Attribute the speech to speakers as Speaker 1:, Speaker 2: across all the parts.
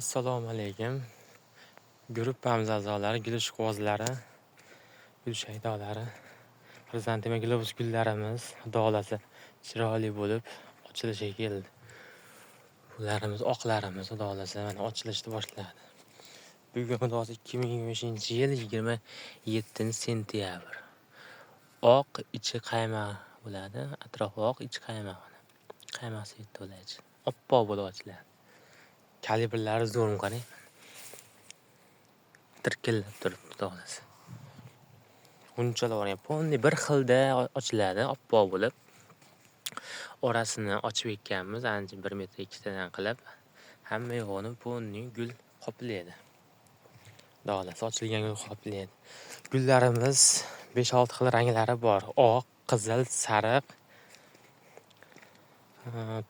Speaker 1: Assalomu alaykum. Gruppamiz a'zolari, gul ishqibozlari, gul shaydolari, farzandima globus gullarimiz xudolasi chiroyli bo'lib ochilishiga keldi. Bularimiz oqlarimiz xudolasi mana ochilishni boshladi. Bugun xudosi 2025-yil 27-sentyabr. Oq ichi qaymoq bo'ladi, atrofi oq, ichi qaymoq. Qaymoq svet to'ladi. Oppoq bo'lib ochiladi. Kalibrlari zo'rmi qarang. Tirkillab turibdi xudolasi. Unchalar ham ponni bir xilda ochiladi, oppoq bo'lib. Orasini ochib ekkanmiz, ancha 1 metr 2 tadan qilib. Hamma yo'g'ini ponni gul qoplaydi. Xudolasi ochilgan gul qoplaydi. Gullarimiz 5-6 xil ranglari bor. Oq, qizil, sariq,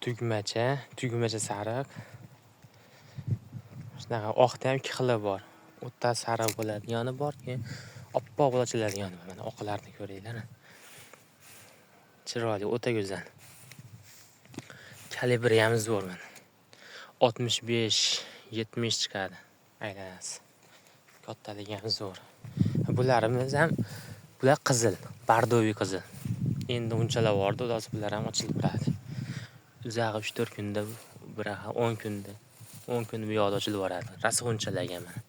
Speaker 1: tugmacha sariq. Shunaqa oqda ham 2 xili bor. O'ta sariq bo'ladigani bor, keyin oppoq bo'lib ochiladigani bor. Mana oqlarni ko'ringlar. Chiroyli, o'ta go'zal. Kalibri ham zo'r mana. 65-70 chiqadi aylanasi. Kattaligi ham zo'r. Bularimiz ham qizil, bardoviy qizil. Endi unchalar bordi, xudosi bular ham ochilib turadi. Uzag'i 3-4 kunda, biraha 10 kunda. 10 kun bu yoqda ochilib boradi. Rasi unchalagan mana.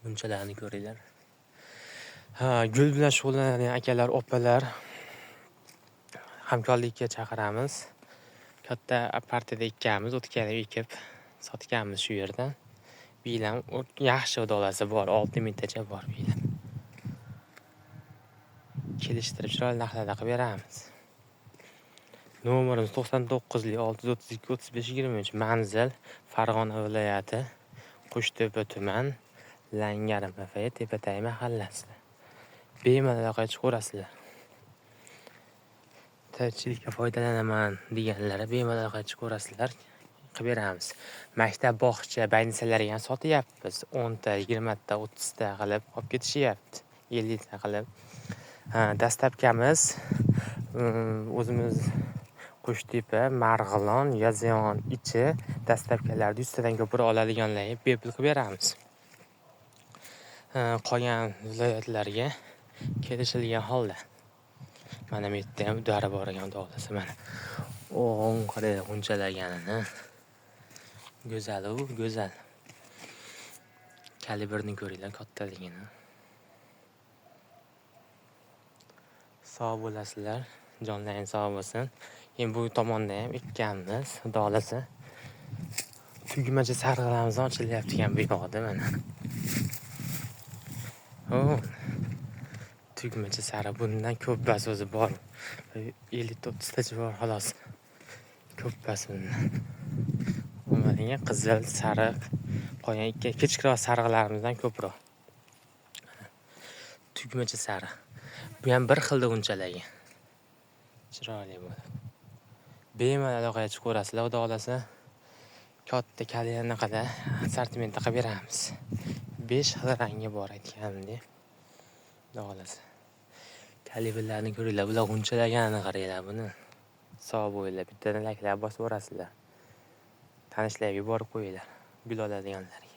Speaker 1: Unchalarni ko'ringlar. Gul bilan shug'ullanadigan akalar, opalar hamkorlikka chaqiramiz. Katta partiyada ekkamiz, o'tkalib ekib sotganmiz shu yerdan. Bilan yaxshi xudolasi bor, 6 mingtacha bor bilan. Kelishtirib chiroyli narxlarda qilib beramiz. Nomerimiz 99-632-35-23. Manzil Farg'ona viloyati, Qo'shtepa tuman, Langar MFA Tepatay mahallasida. Bemalol qaytib ko'rasizlar. Tirikchilikka foydalanaman deganlar bemalol qaytib ko'rasizlar. Qilib beramiz. Maktab, bog'cha, baynisalarga ham sotyapmiz. 10 ta, 20 ta, 30 ta qilib olib ketishyapti. 50 ta qilib. Dastlabkamiz o'zimiz Qo'shtepa, Marg'ilon, Yozyovon ichi dastlabkalarda 100 tadan ko'proq oladiganlarga bepul qilib beramiz. Qolgan viloyatlarga kelishilgan holda. Mana bu yerda ham udari bor ekan xudolasi mana. O'g'on qarang unchalaganini. Go'zal u, go'zal. Kalibrni ko'ringlar, kattaligini. Sog' bo'lasizlar, jonlaringiz sog' bo'lsin. Endi bu tomonda ham ekkanmiz, xudolasi. Tugmacha sarg'alamiz ochilyapti ekan bu yoqda mana. Tugmacha sariq bundan ko'pasi o'zi bor. 50-30 tacha bor xolos. Ko'pasi bundan. Umuman qizil, sariq, qolgan kichikroq sariqlarimizdan ko'proq. Tugmacha sariq. Bu ham bir xilda unchalagan. Chiroyli bo'ladi. Bemalol qaytib ko'rasizlar, xudo xolasa. Katta kalyanaqada assortimentda qilib beramiz. 5 xil rangi bor aytganimdek. Xudo xolasa. Kalibrlarni ko'ringlar, bular unchalaganini qaranglar buni. Sog' bo'linglar, bittadan laklab bosib o'rasizlar. Tanishlarga borib qo'yinglar, gul oladiganlarga.